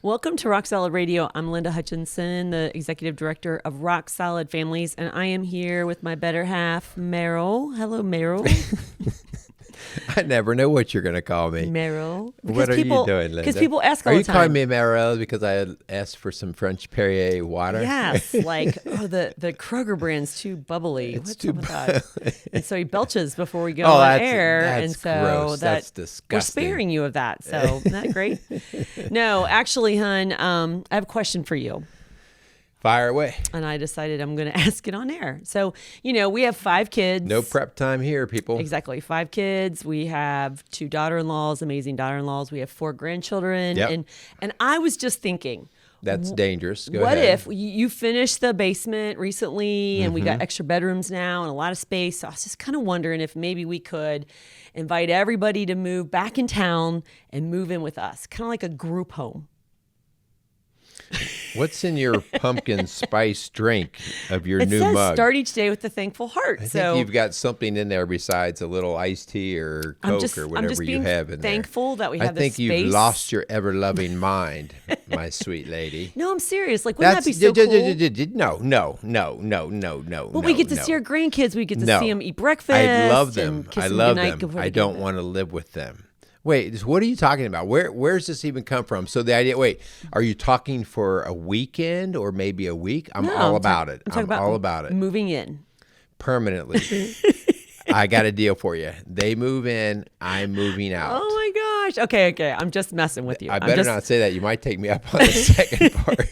Welcome to Rock Solid Radio. I'm Linda Hutchinson, the Executive Director of Rock Solid Families, and I am here with my better half, Merrill. Hello, Merrill. I never know what you're going to call me. Merrill. What are you doing, Linda? Because people ask all Are the you time. calling me Merrill because I had asked for some French Perrier water? Yes, like, the Kroger brand's too bubbly. It's What's too up with that? And so he belches before we go Oh, on that's- air. that's and so gross. That's disgusting. We're sparing you of that. So isn't that great? No, actually, hon, I have a question for you. Fire away. And I decided I'm going to ask it on air. So, we have 5 kids. No prep time here, people. Exactly. 5 kids. We have 2 daughter-in-laws, amazing daughter-in-laws. We have 4 grandchildren. Yep. And I was just thinking, That's dangerous. Go what ahead. if you finished the basement recently and we Mm-hmm. got extra bedrooms now and a lot of space? So I was just kind of wondering if maybe we could invite everybody to move back in town and move in with us, kind of like a group home. What's in your pumpkin spice drink of your It new says mug? start each day with a thankful heart. I so think you've got something in there besides a little iced tea or Coke or I'm whatever just you being have in there. thankful that we I have think this space. you've lost your ever-loving mind, my sweet lady. No, I'm serious. Like, wouldn't that be so cool? No. Well, we get to see our grandkids. We get to No. see them eat breakfast. I love them. And kiss I them love goodnight them. before I they go don't to bed. want to live with them. Wait, what are you talking about? Where's this even come from? So the idea, are you talking for a weekend or maybe a week? I'm No, all about it. I'm talking all about it. Moving in. Permanently. I got a deal for you. They move in, I'm moving out. Oh my gosh. Okay. I'm just messing with you. I better not say that. You might take me up on the second part.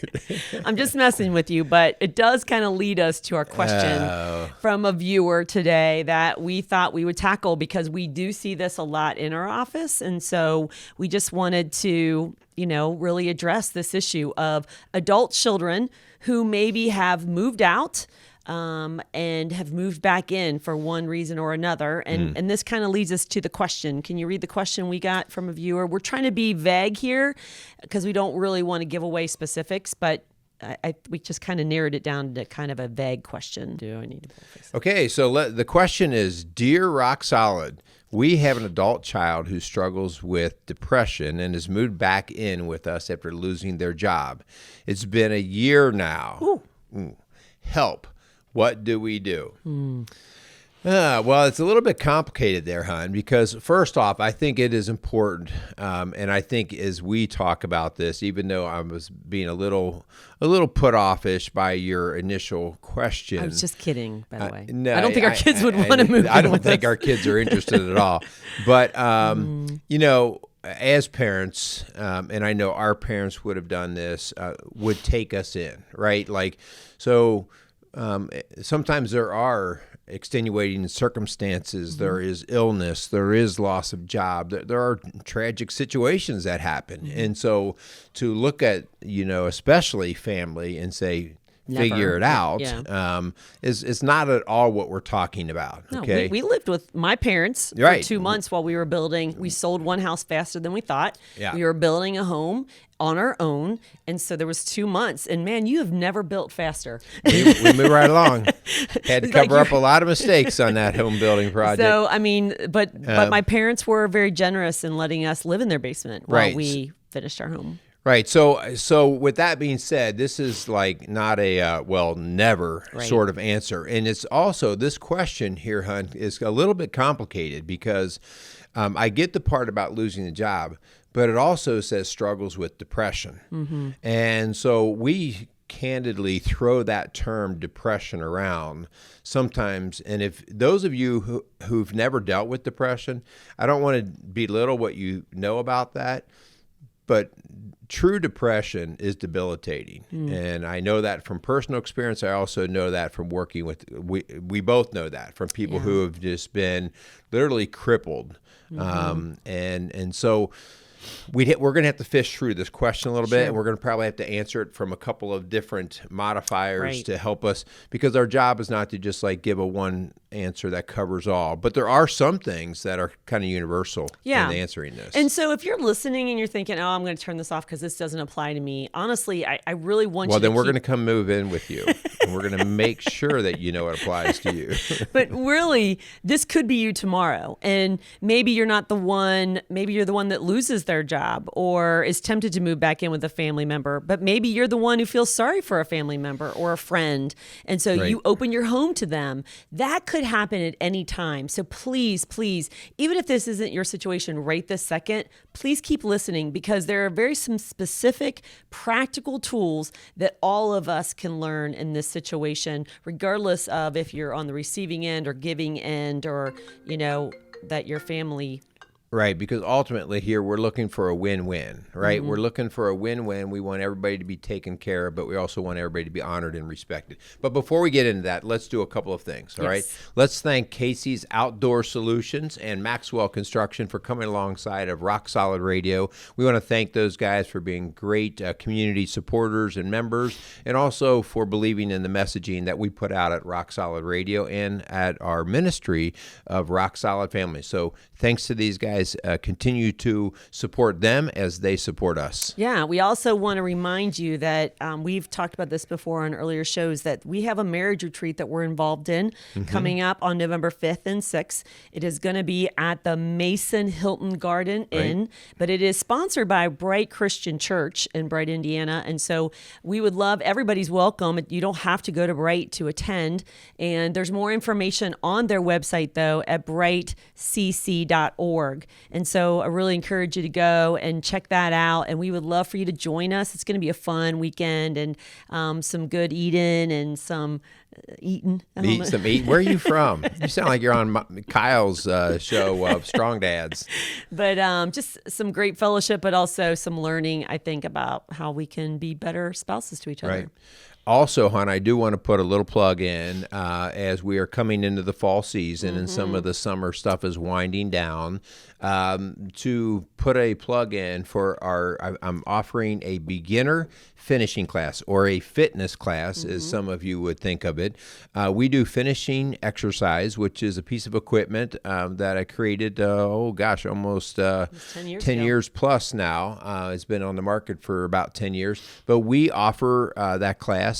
I'm just messing with you, but it does kind of lead us to our question from a viewer today that we thought we would tackle because we do see this a lot in our office. And so we just wanted to, really address this issue of adult children who maybe have moved out and have moved back in for one reason or another. And this kind of leads us to the question. Can you read the question we got from a viewer? We're trying to be vague here because we don't really want to give away specifics, but we just kind of narrowed it down to kind of a vague question. Do I need to fix it? Okay, so the question is, Dear Rock Solid, we have an adult child who struggles with depression and has moved back in with us after losing their job. It's been a year now. Ooh. Help. What do we do? Well, it's a little bit complicated there, hon, because first off, I think it is important, and I think as we talk about this, even though I was being a little put offish by your initial question. I was just kidding, by the way. No, I don't think our kids would want to move in I don't with think us. our kids are interested at all. But, as parents, and I know our parents would have done this, would take us in, right? Sometimes there are extenuating circumstances. Mm-hmm. There is illness. There is loss of job. There are tragic situations that happen. Mm-hmm. And so to look at, especially family and say, figure it out, is not at all what we're talking about. No, Okay. we lived with my parents for Right. 2 months while we were building. We sold one house faster than we thought. Yeah. We were building a home on our own. And so there was 2 months. And man, you have never built faster. we move right along. Had to It's like cover up a lot of mistakes on that home building project. So, I mean, but my parents were very generous in letting us live in their basement while Right. we finished our home. Right. So with that being said, this is like not a never Right. sort of answer. And it's also, this question here, hon, is a little bit complicated because I get the part about losing the job, but it also says struggles with depression. Mm-hmm. And so we candidly throw that term depression around sometimes. And if those of you who've never dealt with depression, I don't want to belittle what you know about that, but true depression is debilitating. And I know that from personal experience. I also know that from working with, we both know that from people who have just been literally crippled. And so we're going to have to fish through this question a little bit, and we're going to probably have to answer it from a couple of different modifiers to help us, because our job is not to just like give a one answer that covers all, but there are some things that are kind of universal in answering this. And so if you're listening and you're thinking, oh, I'm going to turn this off because this doesn't apply to me, honestly, I really want you to then we're going to come move in with you. and we're going to make sure that you know it applies to you. But really, this could be you tomorrow. And maybe you're not the one, maybe you're the one that loses their job or is tempted to move back in with a family member. But maybe you're the one who feels sorry for a family member or a friend. And so you open your home to them. That could happen at any time. So please, even if this isn't your situation right this second, please keep listening, because there are some specific practical tools that all of us can learn in this situation, regardless of if you're on the receiving end or giving end, or, that your family. Right, because ultimately here we're looking for a win-win, right? We're looking for a win-win. We want everybody to be taken care of, but we also want everybody to be honored and respected. But before we get into that, let's do a couple of things, all right? Let's thank Casey's Outdoor Solutions and Maxwell Construction for coming alongside of Rock Solid Radio. We want to thank those guys for being great community supporters and members, and also for believing in the messaging that we put out at Rock Solid Radio and at our ministry of Rock Solid Family. So thanks to these guys. Continue to support them as they support us. Yeah, we also want to remind you that we've talked about this before on earlier shows, that we have a marriage retreat that we're involved in coming up on November 5th and 6th. It is going to be at the Mason Hilton Garden Inn, but it is sponsored by Bright Christian Church in Bright, Indiana. And so we would love, everybody's welcome. You don't have to go to Bright to attend. And there's more information on their website, though, at brightcc.org. And so I really encourage you to go and check that out. And we would love for you to join us. It's going to be a fun weekend, and some good eating and some eating. Where are you from? You sound like you're on Kyle's show of Strong Dads. But just some great fellowship, but also some learning, I think, about how we can be better spouses to each other. Right. Also, hon, I do want to put a little plug in as we are coming into the fall season and some of the summer stuff is winding down, to put a plug in for I'm offering a beginner finishing class, or a fitness class, as some of you would think of it. We do finishing exercise, which is a piece of equipment that I created, almost 10 years plus now. It's been on the market for about 10 years. But we offer that class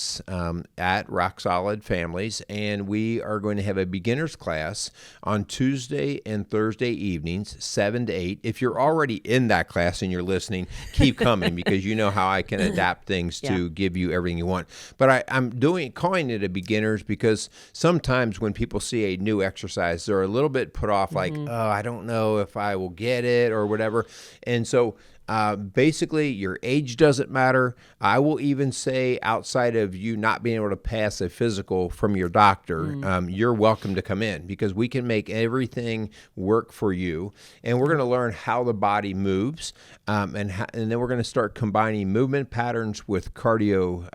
at Rock Solid Families, and we are going to have a beginner's class on Tuesday and Thursday evenings, 7 to 8. If you're already in that class and you're listening, keep coming, because you know how I can adapt things to give you everything you want. But I'm calling it a beginner's because sometimes when people see a new exercise, they're a little bit put off, like, I don't know if I will get it or whatever. And so basically, your age doesn't matter. I will even say, outside of you not being able to pass a physical from your doctor, you're welcome to come in, because we can make everything work for you. And we're going to learn how the body moves, and then we're going to start combining movement patterns with cardio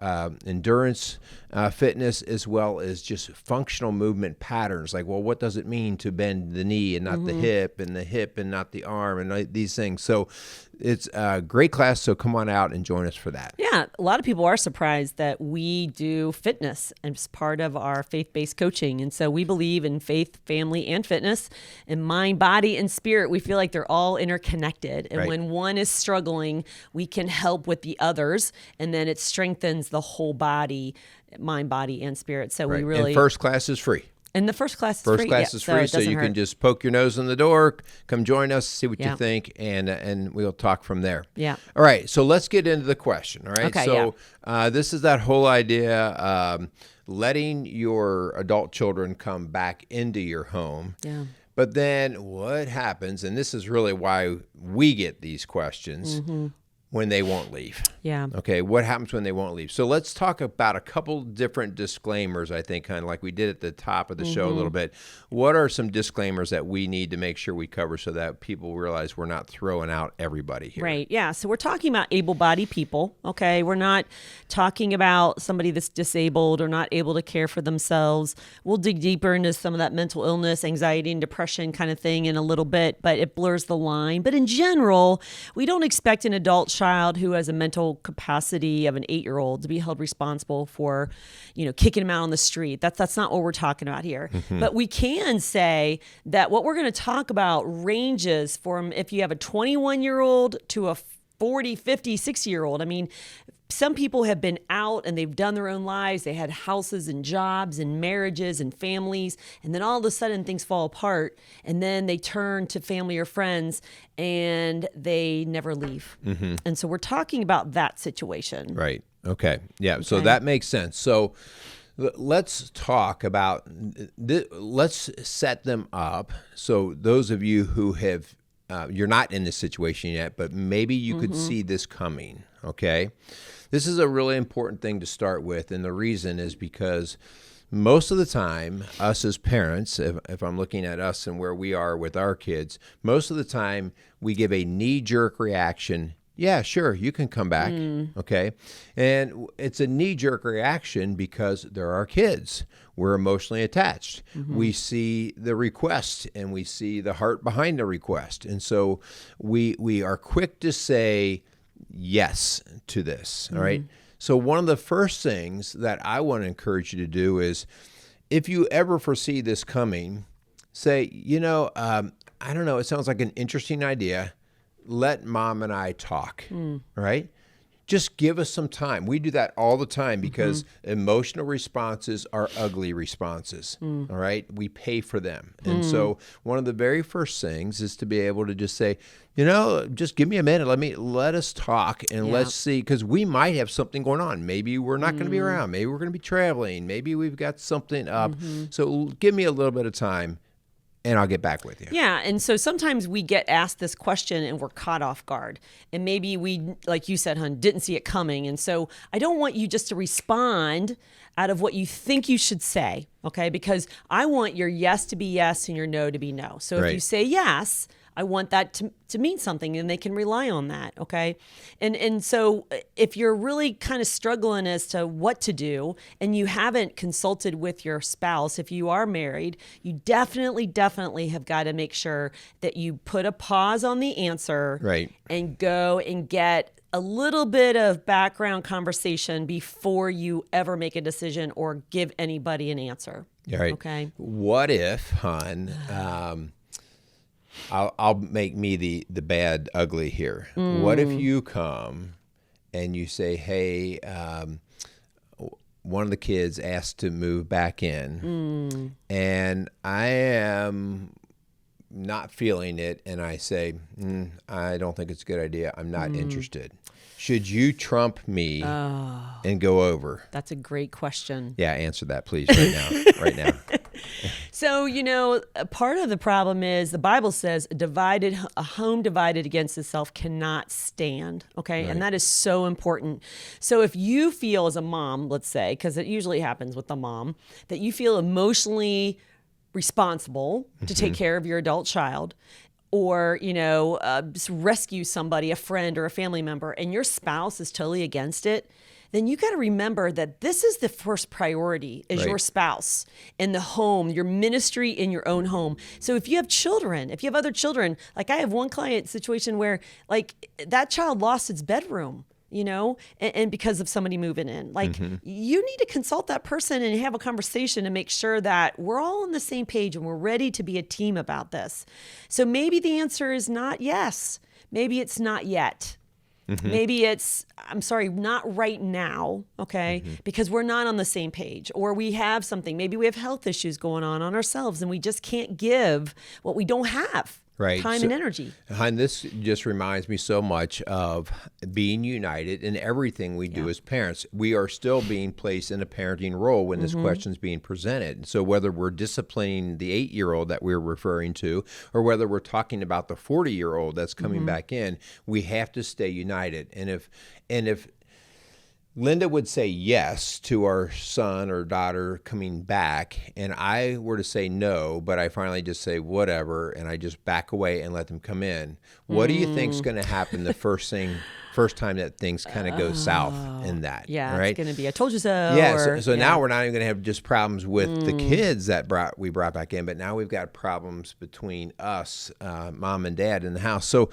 endurance fitness, as well as just functional movement patterns. Like, well, what does it mean to bend the knee and not the hip and not the arm, and these things. So it's a great class, so come on out and join us for that. Yeah, a lot of people are surprised that we do fitness as part of our faith-based coaching. And so we believe in faith, family, and fitness, and mind, body, and spirit. We feel like they're all interconnected. And when one is struggling, we can help with the others, and then it strengthens the whole body, mind, body, and spirit. So we really... And first class is free. And the first class is free. First class is free, so you can just poke your nose in the door, come join us, see what you think, and we'll talk from there. Yeah. All right, so let's get into the question, all right? Okay, so this is that whole idea, letting your adult children come back into your home. Yeah. But then what happens, and this is really why we get these questions, when they won't leave. Yeah. Okay, what happens when they won't leave? So let's talk about a couple different disclaimers, I think, kind of like we did at the top of the show a little bit. What are some disclaimers that we need to make sure we cover so that people realize we're not throwing out everybody here? Right, yeah. So we're talking about able-bodied people, okay? We're not talking about somebody that's disabled or not able to care for themselves. We'll dig deeper into some of that mental illness, anxiety, and depression kind of thing in a little bit, but it blurs the line. But in general, we don't expect an adult child who has a mental capacity of an 8-year-old to be held responsible for, kicking him out on the street. That's not what we're talking about here. But we can say that what we're going to talk about ranges from if you have a 21-year-old to a 40, 50, 60-year-old. I mean, some people have been out and they've done their own lives. They had houses and jobs and marriages and families. And then all of a sudden things fall apart. And then they turn to family or friends and they never leave. And so we're talking about that situation. Right. Okay. Yeah. So that makes sense. So let's talk about, let's set them up. So those of you who have, you're not in this situation yet, but maybe you could see this coming. Okay. This is a really important thing to start with. And the reason is because most of the time, us as parents, if I'm looking at us and where we are with our kids, most of the time we give a knee-jerk reaction. Yeah, sure, you can come back, okay? And it's a knee-jerk reaction because they're our kids. We're emotionally attached. We see the request and we see the heart behind the request. And so we are quick to say yes to this, all right? So one of the first things that I want to encourage you to do is, if you ever foresee this coming, say, I don't know, it sounds like an interesting idea. Let mom and I talk, right? Just give us some time. We do that all the time because emotional responses are ugly responses, all right? We pay for them. And so one of the very first things is to be able to just say, just give me a minute. Let us talk and let's see, because we might have something going on. Maybe we're not going to be around. Maybe we're going to be traveling. Maybe we've got something up. So give me a little bit of time and I'll get back with you. Yeah, and so sometimes we get asked this question and we're caught off guard. And maybe we, like you said, hon, didn't see it coming. And so I don't want you just to respond out of what you think you should say, okay? Because I want your yes to be yes and your no to be no. So if you say yes, I want that to mean something and they can rely on that, okay? And so if you're really kind of struggling as to what to do and you haven't consulted with your spouse, if you are married, you definitely have got to make sure that you put a pause on the answer and go and get a little bit of background conversation before you ever make a decision or give anybody an answer. Right. Okay. What if, hon, I'll make me the bad ugly here. What if you come and you say, hey, one of the kids asked to move back in and I am not feeling it, and I say, I don't think it's a good idea. I'm not interested. Should you trump me and go over? That's a great question. Yeah, answer that, please, right now. So, a part of the problem is the Bible says a home divided against itself cannot stand. Okay. Right. And that is so important. So if you feel as a mom, let's say, because it usually happens with the mom, that you feel emotionally responsible to take care of your adult child, or, just rescue somebody, a friend or a family member, and your spouse is totally against it, then you got to remember that this is the first priority is your spouse in the home, your ministry in your own home. So if you have children, if you have other children, like I have one client situation where like that child lost its bedroom, and because of somebody moving in, like you need to consult that person and have a conversation and make sure that we're all on the same page and we're ready to be a team about this. So maybe the answer is not yes. Maybe it's not yet. Maybe it's, not right now, okay? Because we're not on the same page, or we have something. Maybe we have health issues going on ourselves and we just can't give what we don't have. Right. Time and energy. Hon, this just reminds me so much of being united in everything we do as parents. We are still being placed in a parenting role when this question is being presented. So whether we're disciplining the 8-year-old that we're referring to, or whether we're talking about the 40-year-old that's coming back in, we have to stay united. And if Linda would say yes to our son or daughter coming back, and I were to say no, but I finally just say whatever, and I just back away and let them come in. What do you think's going to happen the first time that things kind of go south in that? Yeah, right? It's going to be, I told you so. Yeah, so now we're not even going to have just problems with the kids that we brought back in, but now we've got problems between us, mom and dad in the house. So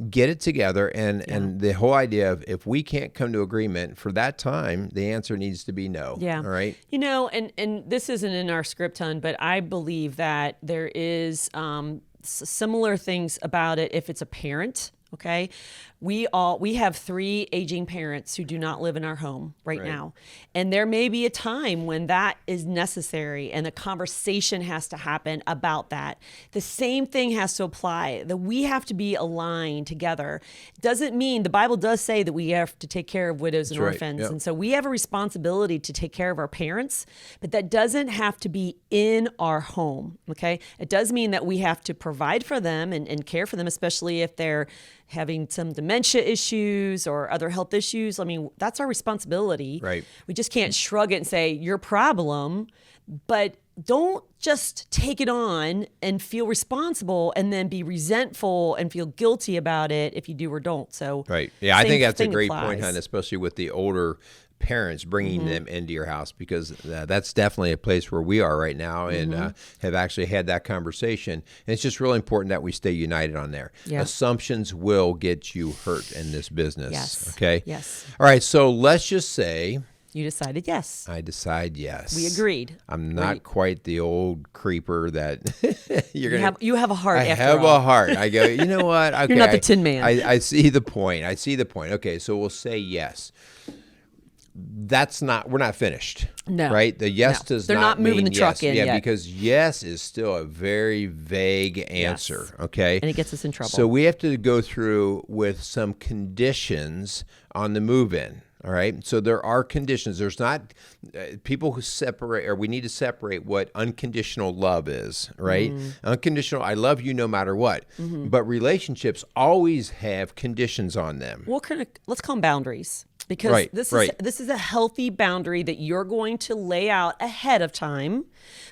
get it together, and the whole idea of if we can't come to agreement for that time, the answer needs to be no. Yeah. All right? And this isn't in our script, hon, but I believe that there is similar things about it if it's a parent Okay. We have 3 aging parents who do not live in our home right now. And there may be a time when that is necessary and a conversation has to happen about that. The same thing has to apply, that we have to be aligned together. Doesn't mean, the Bible does say that we have to take care of widows and orphans. And so we have a responsibility to take care of our parents, but that doesn't have to be in our home. Okay. It does mean that we have to provide for them and care for them, especially if they're having some dementia issues or other health issues. I mean, that's our responsibility. Right. We just can't shrug it and say, your problem, but don't just take it on and feel responsible and then be resentful and feel guilty about it if you do or don't. So, right. Yeah, I think that's a great applies. point, hon, especially with the older parents, bringing them into your house, because that's definitely a place where we are right now, and have actually had that conversation. And it's just really important that we stay united on there. Yeah. Assumptions will get you hurt in this business. Yes. Okay. Yes. All right. So let's just say You decided yes. I decide yes. We agreed. I'm not quite the old creeper that You have a heart. I after have all. a heart. I go, you know what? Okay, You're not the Tin Man. I see the point. Okay, so we'll say yes. We're not finished. No. Right? The yes does They're not moving mean the truck yes. in Yeah, yet. because yes is still a very vague answer. Yes. Okay. And it gets us in trouble. So we have to go through with some conditions on the move-in. All right. So there are conditions. There's not people who separate, or we need to separate what unconditional love is, right? Unconditional, I love you no matter what. But relationships always have conditions on them. Let's call them boundaries. Because this is a healthy boundary that you're going to lay out ahead of time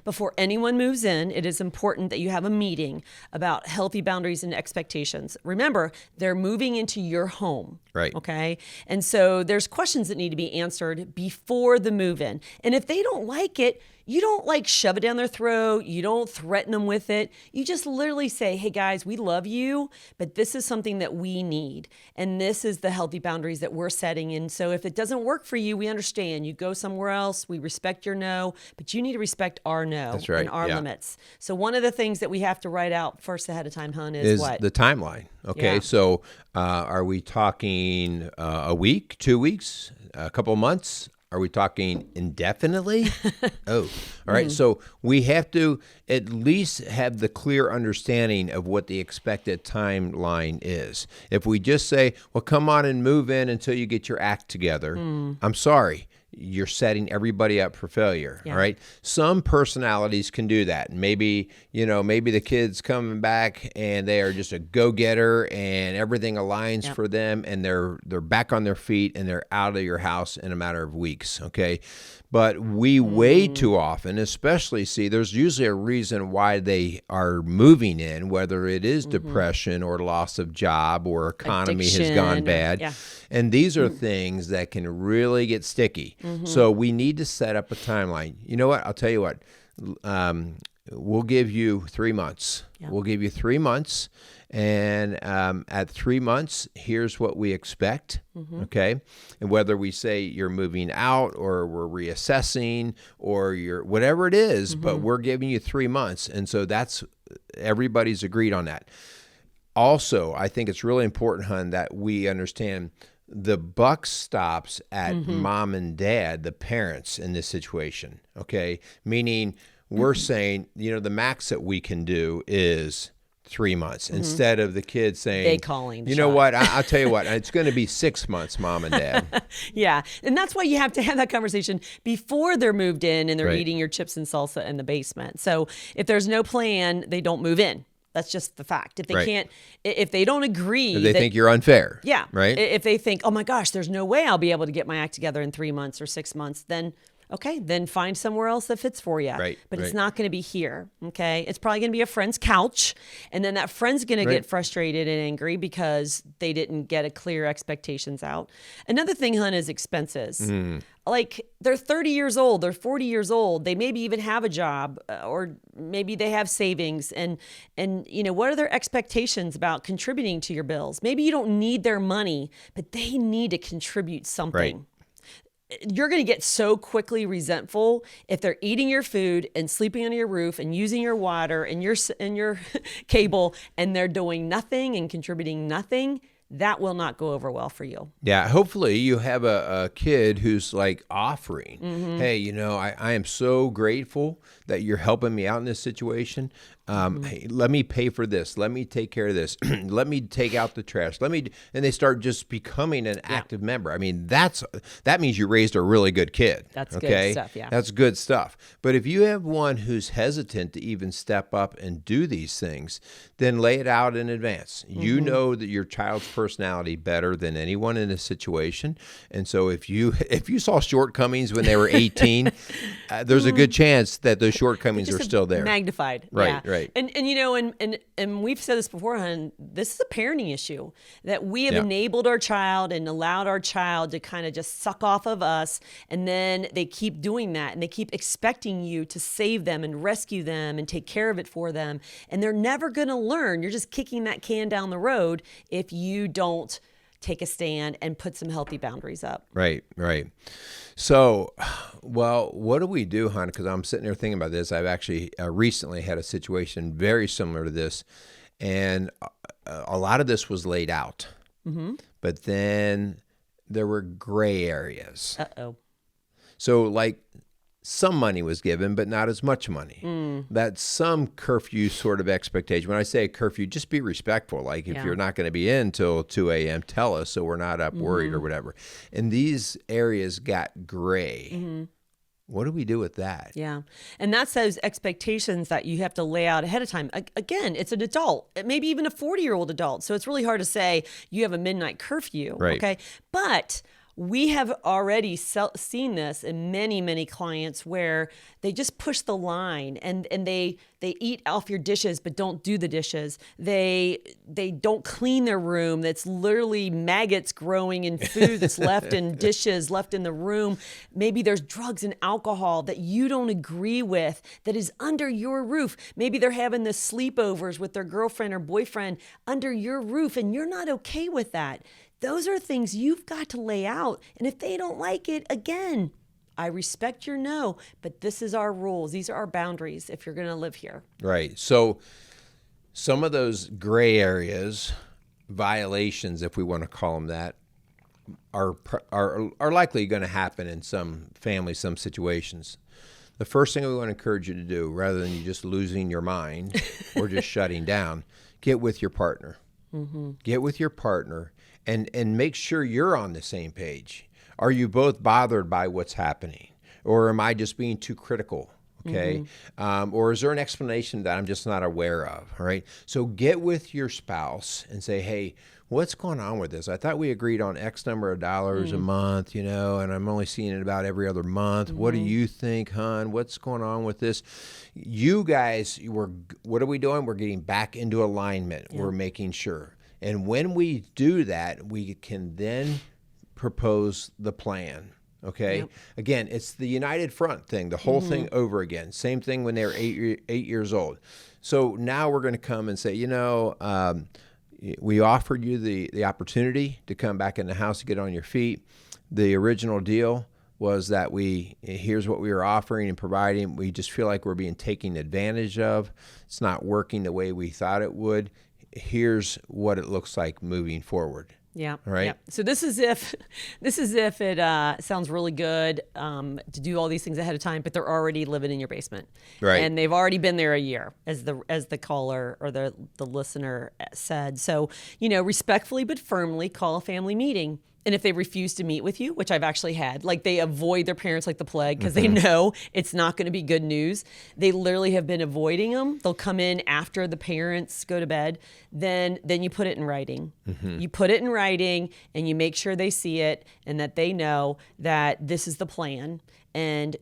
before anyone moves in. It is important that you have a meeting about healthy boundaries and expectations. Remember, they're moving into your home. Right. Okay. And so there's questions that need to be answered before the move in. And if they don't like it, you don't shove it down their throat. You don't threaten them with it. You just literally say, hey guys, we love you, but this is something that we need. And this is the healthy boundaries that we're setting. And so if it doesn't work for you, we understand. You go somewhere else. We respect your no, but you need to respect our no. That's right. And our limits. So one of the things that we have to write out first ahead of time, hon, is what? The timeline. Okay. Yeah. So are we talking a week, 2 weeks, a couple months? Are we talking indefinitely? All right. So we have to at least have the clear understanding of what the expected timeline is. If we just say, well, come on and move in until you get your act together, I'm sorry. You're setting everybody up for failure. Yeah. All right. Some personalities can do that. Maybe the kid's coming back and they are just a go-getter and everything aligns for them, and they're back on their feet and they're out of your house in a matter of weeks. Okay. But we way too often, especially, there's usually a reason why they are moving in, whether it is depression or loss of job or economy has gone bad. Yeah. And these are things that can really get sticky. So we need to set up a timeline. You know what? I'll tell you what. We'll give you 3 months. Yeah. We'll give you 3 months. And at 3 months, here's what we expect, okay? And whether we say you're moving out or we're reassessing or you're whatever it is, but we're giving you 3 months. And so everybody's agreed on that. Also, I think it's really important, hon, that we understand the buck stops at mom and dad, the parents in this situation, okay? Meaning we're saying, the max that we can do is 3 months instead of the kid saying, they calling the you know shot. what, I'll tell you what, it's going to be 6 months, mom and dad. Yeah. And that's why you have to have that conversation before they're moved in and they're Right. eating your chips and salsa in the basement. So if there's no plan, they don't move in. That's just the fact. If they Right. if they don't agree. They think you're unfair. Yeah. Right? If they think, oh my gosh, there's no way I'll be able to get my act together in 3 months or 6 months, then okay, then find somewhere else that fits for you. Right, But it's right. not going to be here. Okay. It's probably going to be a friend's couch. And then that friend's going to Right. get frustrated and angry because they didn't get a clear expectations out. Another thing, hon, is expenses. They're 30 years old, they're 40 years old. They maybe even have a job, or maybe they have savings. And what are their expectations about contributing to your bills? Maybe you don't need their money, but they need to contribute something. Right. you're going to get so quickly resentful if they're eating your food and sleeping under your roof and using your water and your cable, and they're doing nothing and contributing nothing. That will not go over well for you. Yeah, hopefully you have a kid who's like offering, hey, I am so grateful that you're helping me out in this situation. Hey, let me pay for this. Let me take care of this. Let me take out the trash. And they start just becoming an active member. I mean, that means you raised a really good kid. That's good stuff, yeah. That's good stuff. But if you have one who's hesitant to even step up and do these things, then lay it out in advance. You know that your child's personality better than anyone in this situation. And so if you saw shortcomings when they were 18, there's a good chance that those shortcomings are still there. Magnified. Right, right. And we've said this before, hon, this is a parenting issue, that we have enabled our child and allowed our child to kind of just suck off of us. And then they keep doing that, and they keep expecting you to save them and rescue them and take care of it for them. And they're never going to learn. You're just kicking that can down the road if you don't take a stand and put some healthy boundaries up. Right, right. So, well, what do we do, hon? Because I'm sitting there thinking about this. I've actually recently had a situation very similar to this, and a lot of this was laid out. But then there were gray areas. Uh-oh. So, like, some money was given, but not as much money. That's some curfew sort of expectation. When I say curfew, just be respectful. Like if you're not going to be in till 2 a.m., tell us so we're not up worried or whatever. And these areas got gray. What do we do with that? Yeah. And that's those expectations that you have to lay out ahead of time. Again, it's an adult, maybe even a 40-year-old adult. So it's really hard to say you have a midnight curfew. Right. Okay. But we have already seen this in many, many clients where they just push the line and they eat off your dishes but don't do the dishes. They don't clean their room. That's literally maggots growing in food that's left in dishes, left in the room. Maybe there's drugs and alcohol that you don't agree with that is under your roof. Maybe they're having the sleepovers with their girlfriend or boyfriend under your roof and you're not okay with that. Those are things you've got to lay out. And if they don't like it, again, I respect your no, but this is our rules. These are our boundaries if you're going to live here. Right. So some of those gray areas, violations, if we want to call them that, are likely going to happen in some families, some situations. The first thing we want to encourage you to do, rather than you just losing your mind or just shutting down, get with your partner. Get with your partner. And make sure you're on the same page. Are you both bothered by what's happening? Or am I just being too critical? Okay. Or is there an explanation that I'm just not aware of? All right. So get with your spouse and say, hey, what's going on with this? I thought we agreed on X number of dollars a month, and I'm only seeing it about every other month. What do you think, hon? What's going on with this? You guys, what are we doing? We're getting back into alignment. We're making sure. And when we do that, we can then propose the plan. Okay. Again, it's the united front thing, the whole thing over again. Same thing when they were 8 years old. So now we're going to come and say, we offered you the opportunity to come back in the house to get on your feet. The original deal was that here's what we were offering and providing. We just feel like we're being taken advantage of. It's not working the way we thought it would. Here's what it looks like moving forward. Yeah. All right. Yeah. So this is if it sounds really good to do all these things ahead of time, but they're already living in your basement, right? And they've already been there a year, as the caller or the listener said. So respectfully but firmly call a family meeting. And if they refuse to meet with you, which I've actually had, like they avoid their parents like the plague because they know it's not going to be good news. They literally have been avoiding them. They'll come in after the parents go to bed. Then you put it in writing. You put it in writing and you make sure they see it and that they know that this is the plan. And,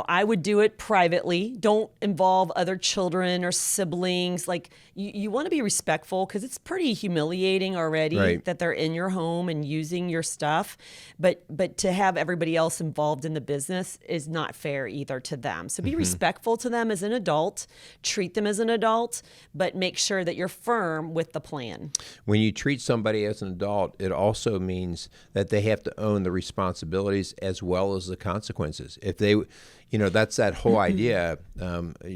I would do it privately. Don't involve other children or siblings. Like you want to be respectful because it's pretty humiliating already that they're in your home and using your stuff, but to have everybody else involved in the business is not fair either to them. So be respectful to them as an adult, treat them as an adult, but make sure that you're firm with the plan. When you treat somebody as an adult, it also means that they have to own the responsibilities as well as the consequences. If they, that's that whole idea,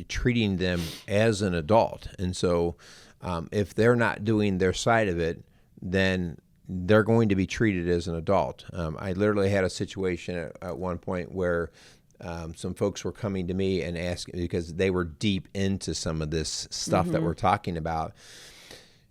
treating them as an adult. And so if they're not doing their side of it, then they're going to be treated as an adult. I literally had a situation at one point where some folks were coming to me and asking, because they were deep into some of this stuff that we're talking about.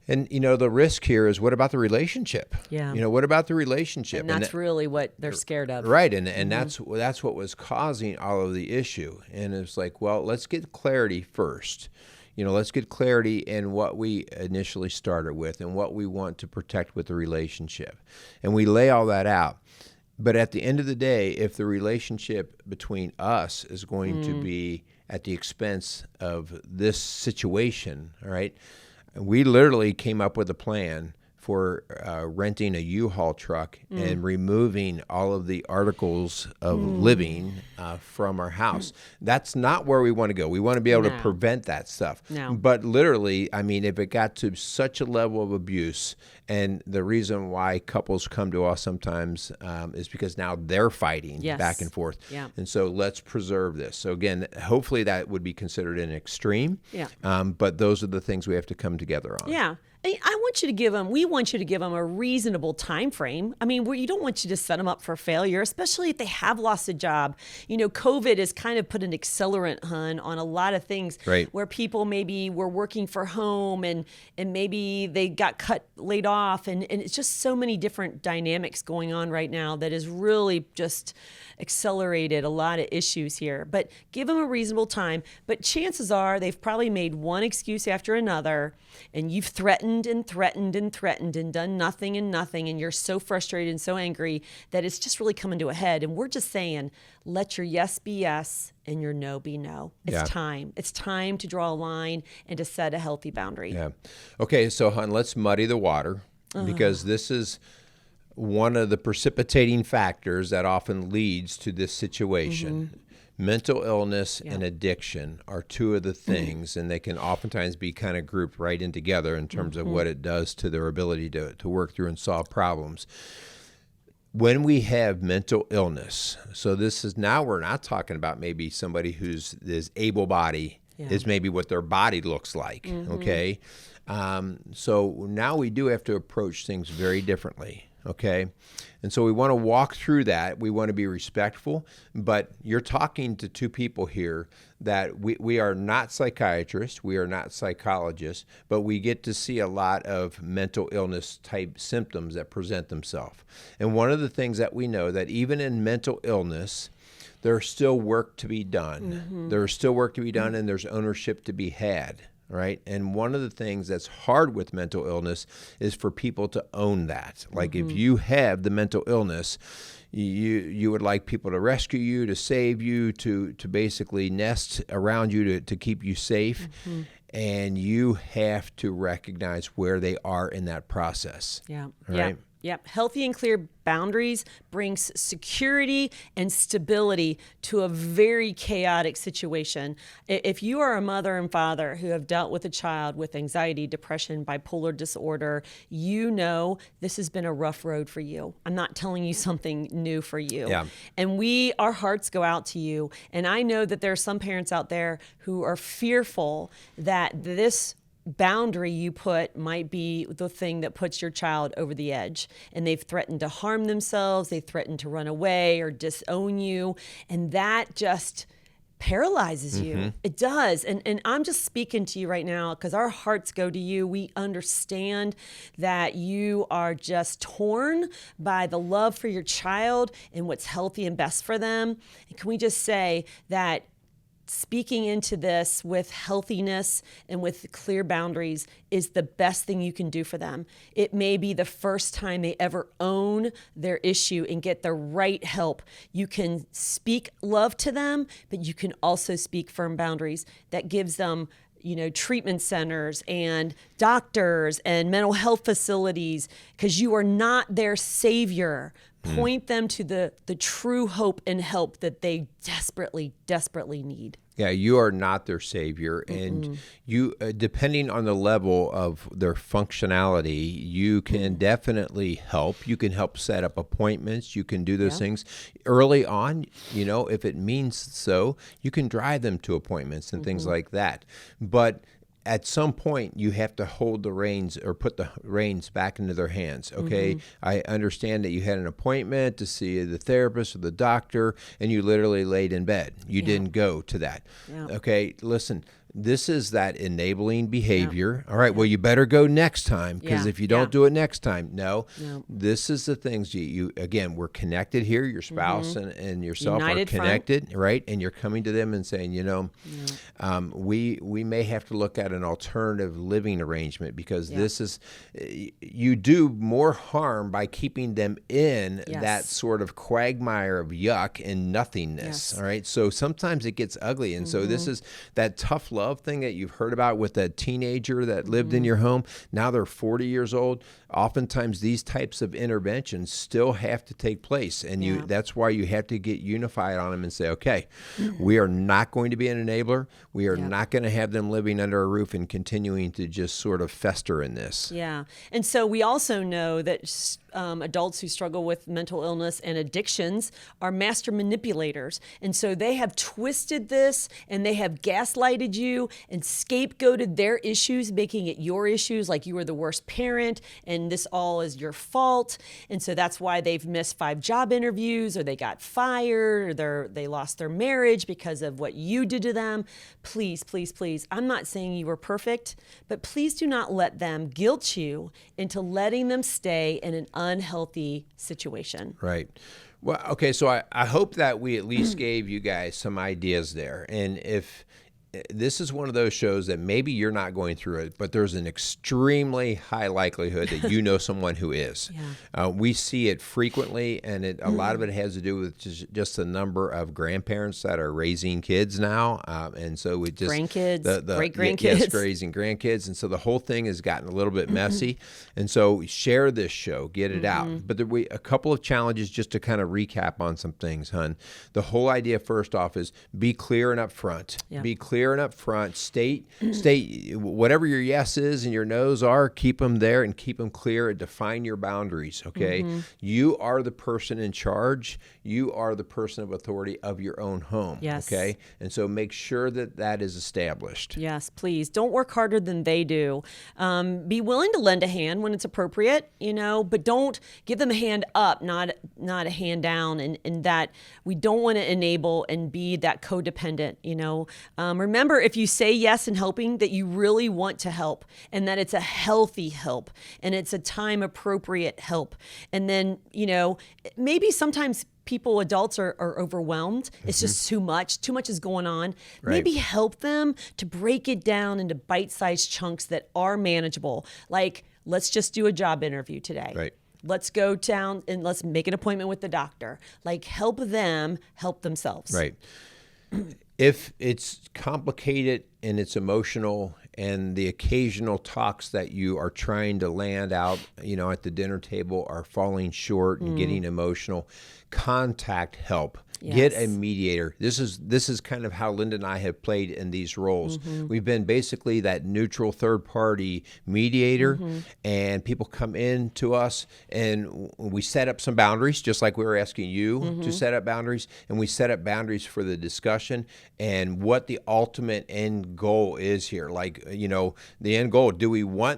And, the risk here is, what about the relationship? Yeah. What about the relationship? And that's really what they're scared of. Right. And that's what was causing all of the issue. And it's like, well, let's get clarity first. Let's get clarity in what we initially started with and what we want to protect with the relationship. And we lay all that out. But at the end of the day, if the relationship between us is going to be at the expense of this situation, all right, we literally came up with a plan for renting a U-Haul truck and removing all of the articles of living from our house. That's not where we want to go. We want to be able to prevent that stuff. No. But literally, if it got to such a level of abuse, and the reason why couples come to us sometimes is because now they're fighting back and forth. Yeah. And so let's preserve this. So again, hopefully that would be considered an extreme. Yeah. But those are the things we have to come together on. Yeah. We want you to give them a reasonable time frame. You don't want you to set them up for failure, especially if they have lost a job. COVID has kind of put an accelerant, on a lot of things, right, where people maybe were working for home and maybe they got laid off. And it's just so many different dynamics going on right now that has really just accelerated a lot of issues here. But give them a reasonable time. But chances are they've probably made one excuse after another, and you've threatened and threatened and threatened and done nothing and nothing, and you're so frustrated and so angry that it's just really coming to a head. And we're just saying, let your yes be yes and your no be no. It's time. It's time to draw a line and to set a healthy boundary. Yeah. Okay, so hon, let's muddy the water, because this is one of the precipitating factors that often leads to this situation. Mental illness and addiction are two of the things, and they can oftentimes be kind of grouped right in together in terms of what it does to their ability to work through and solve problems. When we have mental illness, so this is, now we're not talking about maybe somebody who's able-bodied, is maybe what their body looks like, okay? So now we do have to approach things very differently. Okay. And so we want to walk through that. We want to be respectful, but you're talking to two people here that we are not psychiatrists. We are not psychologists, but we get to see a lot of mental illness type symptoms that present themselves. And one of the things that we know, that even in mental illness, there's still work to be done. There's still work to be done, and there's ownership to be had. Right. And one of the things that's hard with mental illness is for people to own that. Like if you have the mental illness, you would like people to rescue you, to save you, to basically nest around you to keep you safe. And you have to recognize where they are in that process. Yeah. Right. Yep. Healthy and clear boundaries brings security and stability to a very chaotic situation. If you are a mother and father who have dealt with a child with anxiety, depression, bipolar disorder, you know this has been a rough road for you. I'm not telling you something new for you. Yeah. And our hearts go out to you. And I know that there are some parents out there who are fearful that this boundary you put might be the thing that puts your child over the edge, and they've threatened to harm themselves, they threatened to run away or disown you, and that just paralyzes you. It does. And I'm just speaking to you right now because our hearts go to you. We understand that you are just torn by the love for your child and what's healthy and best for them. And can we just say that speaking into this with healthiness and with clear boundaries is the best thing you can do for them. It may be the first time they ever own their issue and get the right help. You can speak love to them, but you can also speak firm boundaries that gives them treatment centers and doctors and mental health facilities, because you are not their savior. Point them to the true hope and help that they desperately, desperately need. Yeah, you are not their savior, and you, depending on the level of their functionality, you can definitely help. You can help set up appointments. You can do those things early on. If it means so, you can drive them to appointments and things like that. But at some point, you have to hold the reins or put the reins back into their hands. Okay, I understand that you had an appointment to see the therapist or the doctor, and you literally laid in bed. You didn't go to that. Okay, listen. This is that enabling behavior. All right, well, you better go next time, because if you don't do it next time, this is the things you again, we're connected here. Your spouse and yourself United are connected, right? And you're coming to them and saying, we may have to look at an alternative living arrangement, because this is, you do more harm by keeping them in that sort of quagmire of yuck and nothingness. All right, so sometimes it gets ugly, and so this is that tough love thing that you've heard about with that teenager that lived in your home. Now they're 40 years old. Oftentimes these types of interventions still have to take place, and that's why you have to get unified on them and say, okay, we are not going to be an enabler. We are not going to have them living under a roof and continuing to just sort of fester in this. Yeah. And so we also know that adults who struggle with mental illness and addictions are master manipulators. And so they have twisted this, and they have gaslighted you and scapegoated their issues, making it your issues, like you were the worst parent and this all is your fault. And so that's why they've missed 5 job interviews, or they got fired, or they lost their marriage because of what you did to them. Please, please, please. I'm not saying you were perfect, but please do not let them guilt you into letting them stay in an unhealthy situation. Right. Well, okay, so I hope that we at least gave you guys some ideas there. And if this is one of those shows that maybe you're not going through it, but there's an extremely high likelihood that you know someone who is. We see it frequently, and a lot of it has to do with just the number of grandparents that are raising kids now. And so we just... Grandkids, great-grandkids. Yes, raising grandkids. And so the whole thing has gotten a little bit messy. And so share this show, get it out. But a couple of challenges just to kind of recap on some things, hun. The whole idea, first off, is be clear and upfront. Be clear and upfront. State whatever your yes is and your no's are. Keep them there and keep them clear, and define your boundaries. Okay, you are the person in charge. You are the person of authority of your own home. Okay, and so make sure that is established. Yes, please don't work harder than they do. Be willing to lend a hand when it's appropriate, but don't give them a hand up, not a hand down, and that we don't want to enable and be that codependent. Remember, if you say yes in helping, that you really want to help, and that it's a healthy help, and it's a time appropriate help. And then, maybe sometimes adults are overwhelmed. It's just too much is going on. Right. Maybe help them to break it down into bite-sized chunks that are manageable. Like, let's just do a job interview today. Right. Let's go down and let's make an appointment with the doctor. Like, help them help themselves. Right. If it's complicated and it's emotional, and the occasional talks that you are trying to land out, at the dinner table are falling short and getting emotional, contact help. Get a mediator. This is kind of how Linda and I have played in these roles. We've been basically that neutral third-party mediator, and people come in to us, and we set up some boundaries, just like we were asking you to set up boundaries, and we set up boundaries for the discussion and what the ultimate end goal is here. Like, the end goal,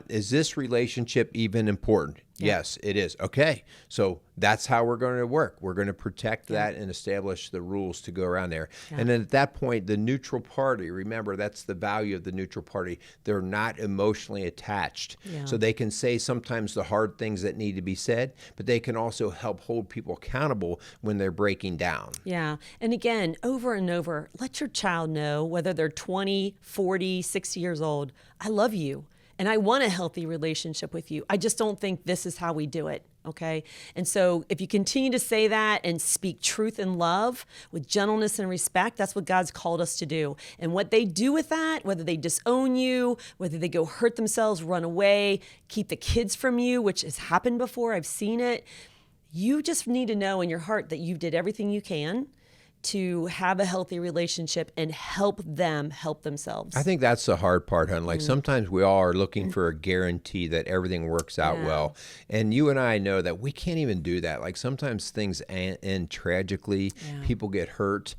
is this relationship even important? Yes, it is. Okay, so that's how we're going to work. We're going to protect that and establish the rules to go around there. And then at that point, the neutral party, remember, that's the value of the neutral party. They're not emotionally attached. So they can say sometimes the hard things that need to be said, but they can also help hold people accountable when they're breaking down. Yeah. And again, over and over, let your child know, whether they're 20, 40, 60 years old, I love you. And I want a healthy relationship with you. I just don't think this is how we do it. Okay. And so if you continue to say that and speak truth and love with gentleness and respect, that's what God's called us to do. And what they do with that, whether they disown you, whether they go hurt themselves, run away, keep the kids from you, which has happened before, I've seen it. You just need to know in your heart that you did everything you can to have a healthy relationship and help them help themselves. I think that's the hard part, hon. Like sometimes we all are looking for a guarantee that everything works out well. And you and I know that we can't even do that. Like sometimes things end tragically. People get hurt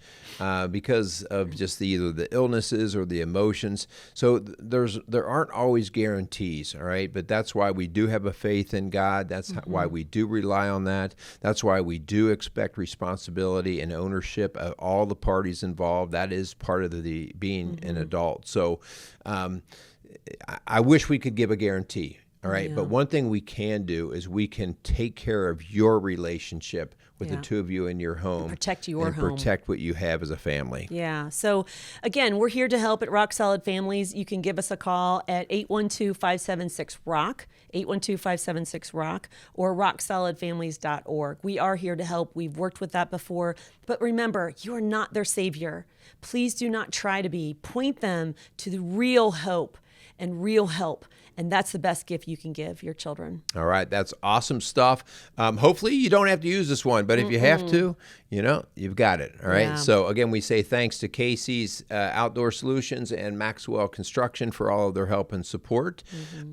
because of just either the illnesses or the emotions. So there aren't always guarantees, all right? But that's why we do have a faith in God. That's why we do rely on that. That's why we do expect responsibility and ownership of all the parties involved. That is part of the being an adult. So I wish we could give a guarantee, all right? But one thing we can do is we can take care of your relationship with the two of you in your home. And protect your home. And protect what you have as a family. Yeah. So again, we're here to help at Rock Solid Families. You can give us a call at 812-576-ROCK, 812-576-ROCK, or rocksolidfamilies.org. We are here to help. We've worked with that before. But remember, you are not their savior. Please do not try to be. Point them to the real hope and real help. And that's the best gift you can give your children. All right. That's awesome stuff. Hopefully you don't have to use this one, but if you have to, you've got it. All right. Yeah. So again, we say thanks to Casey's Outdoor Solutions and Maxwell Construction for all of their help and support.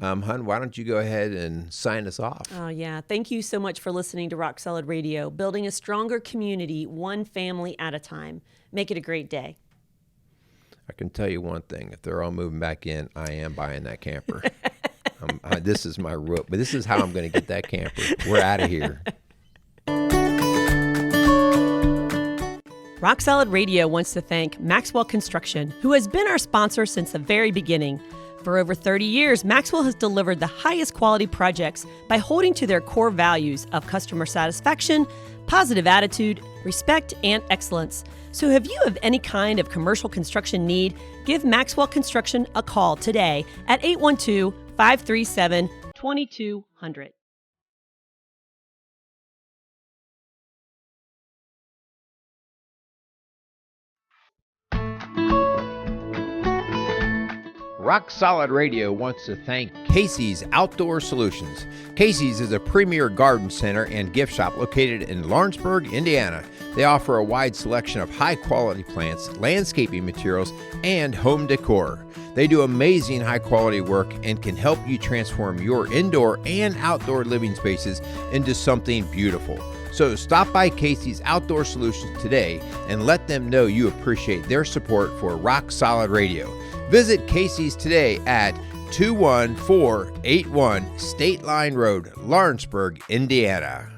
Hun, why don't you go ahead and sign us off? Oh, yeah. Thank you so much for listening to Rock Solid Radio, building a stronger community, one family at a time. Make it a great day. I can tell you one thing. If they're all moving back in, I am buying that camper. This is my rope, but this is how I'm going to get that camper. We're out of here. Rock Solid Radio wants to thank Maxwell Construction, who has been our sponsor since the very beginning. For over 30 years, Maxwell has delivered the highest quality projects by holding to their core values of customer satisfaction, positive attitude, respect, and excellence. So if you have any kind of commercial construction need, give Maxwell Construction a call today at 812-537-2200. Rock Solid Radio wants to thank Casey's Outdoor Solutions. Casey's is a premier garden center and gift shop located in Lawrenceburg, Indiana. They offer a wide selection of high-quality plants, landscaping materials, and home decor. They do amazing high-quality work and can help you transform your indoor and outdoor living spaces into something beautiful. So stop by Casey's Outdoor Solutions today and let them know you appreciate their support for Rock Solid Radio. Visit Casey's today at 21481 State Line Road, Lawrenceburg, Indiana.